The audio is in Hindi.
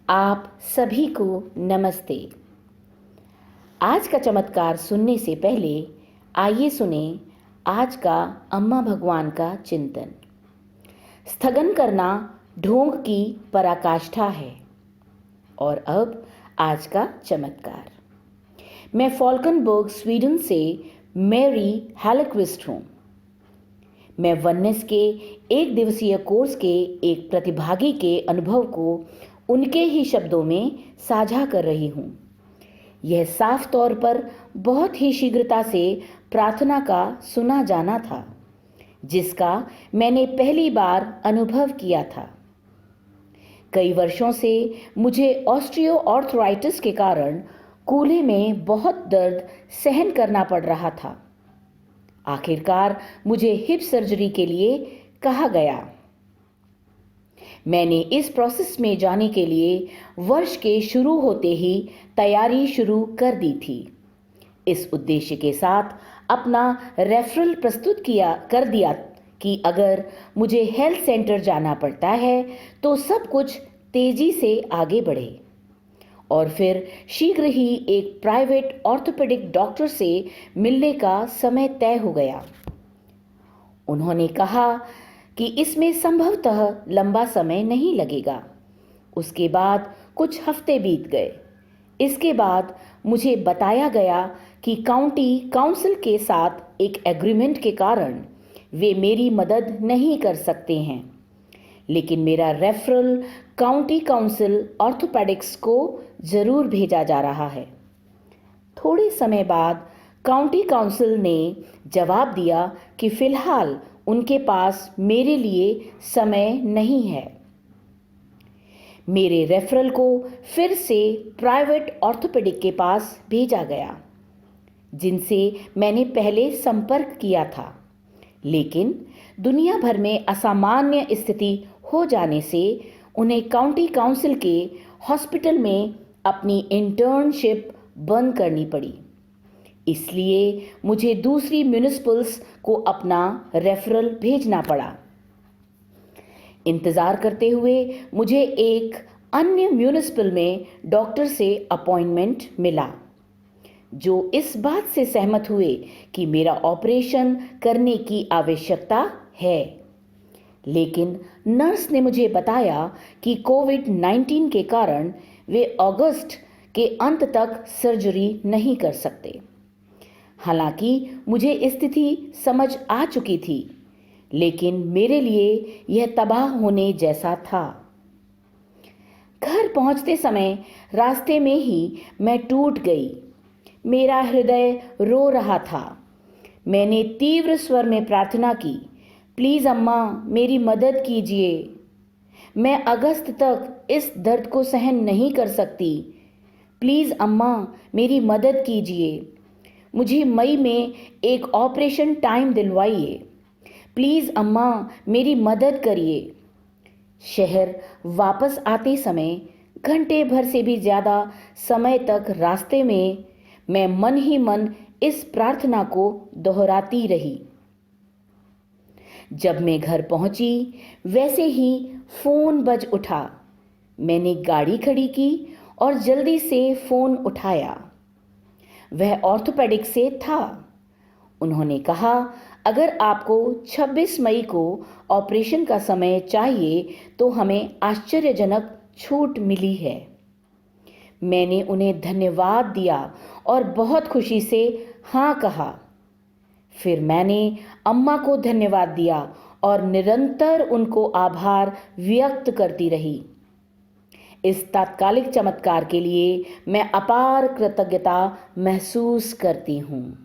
आप सभी को नमस्ते। आज का चमत्कार सुनने से पहले आइए सुने आज का अम्मा भगवान का चिंतन। स्थगन करना ढोंग की पराकाष्ठा है। और अब आज का चमत्कार। मैं फॉल्कनबर्ग, स्वीडन से मैरी हैलक्विस्ट हूँ। मैं वननेस के एक दिवसीय कोर्स के एक प्रतिभागी के अनुभव को उनके ही शब्दों में साझा कर रही हूँ। यह साफ तौर पर बहुत ही शीघ्रता से प्रार्थना का सुना जाना था, जिसका मैंने पहली बार अनुभव किया था। कई वर्षों से मुझे ऑस्टियोआर्थराइटिस के कारण कूल्हे में बहुत दर्द सहन करना पड़ रहा था। आखिरकार मुझे हिप सर्जरी के लिए कहा गया। मैंने इस प्रोसेस में जाने के लिए वर्ष के शुरू होते ही तैयारी शुरू कर दी थी। इस उद्देश्य के साथ अपना रेफरल प्रस्तुत कर दिया कि अगर मुझे हेल्थ सेंटर जाना पड़ता है तो सब कुछ तेजी से आगे बढ़े। और फिर शीघ्र ही एक प्राइवेट ऑर्थोपेडिक डॉक्टर से मिलने का समय तय हो गया। उन्होंने कहा कि इसमें संभवतः लंबा समय नहीं लगेगा। उसके बाद कुछ हफ्ते बीत गए। इसके बाद मुझे बताया गया कि काउंटी काउंसिल के साथ एक एग्रीमेंट के कारण वे मेरी मदद नहीं कर सकते हैं, लेकिन मेरा रेफरल काउंटी काउंसिल ऑर्थोपेडिक्स को जरूर भेजा जा रहा है। थोड़े समय बाद काउंटी काउंसिल ने जवाब दिया कि फिलहाल उनके पास मेरे लिए समय नहीं है। मेरे रेफरल को फिर से प्राइवेट ऑर्थोपेडिक के पास भेजा गया, जिनसे मैंने पहले संपर्क किया था, लेकिन दुनिया भर में असामान्य स्थिति हो जाने से उन्हें काउंटी काउंसिल के हॉस्पिटल में अपनी इंटर्नशिप बंद करनी पड़ी। इसलिए मुझे दूसरी म्युनिसिपल्स को अपना रेफरल भेजना पड़ा। इंतज़ार करते हुए मुझे एक अन्य म्युनिसिपल में डॉक्टर से अपॉइंटमेंट मिला, जो इस बात से सहमत हुए कि मेरा ऑपरेशन करने की आवश्यकता है। लेकिन नर्स ने मुझे बताया कि कोविड-19 के कारण वे अगस्त के अंत तक सर्जरी नहीं कर सकते। हालांकि मुझे स्थिति समझ आ चुकी थी, लेकिन मेरे लिए यह तबाह होने जैसा था। घर पहुंचते समय रास्ते में ही मैं टूट गई। मेरा हृदय रो रहा था। मैंने तीव्र स्वर में प्रार्थना की, प्लीज अम्मा मेरी मदद कीजिए। मैं अगस्त तक इस दर्द को सहन नहीं कर सकती। प्लीज अम्मा मेरी मदद कीजिए। मुझे मई में एक ऑपरेशन टाइम दिलवाइए। प्लीज अम्मा मेरी मदद करिए। शहर वापस आते समय घंटे भर से भी ज्यादा समय तक रास्ते में मैं मन ही मन इस प्रार्थना को दोहराती रही। जब मैं घर पहुंची, वैसे ही फोन बज उठा। मैंने गाड़ी खड़ी की और जल्दी से फोन उठाया। वह ऑर्थोपेडिक से था। उन्होंने कहा, अगर आपको 26 मई को ऑपरेशन का समय चाहिए तो हमें आश्चर्यजनक छूट मिली है। मैंने उन्हें धन्यवाद दिया और बहुत खुशी से हाँ कहा। फिर मैंने अम्मा को धन्यवाद दिया और निरंतर उनको आभार व्यक्त करती रही। इस तात्कालिक चमत्कार के लिए मैं अपार कृतज्ञता महसूस करती हूँ।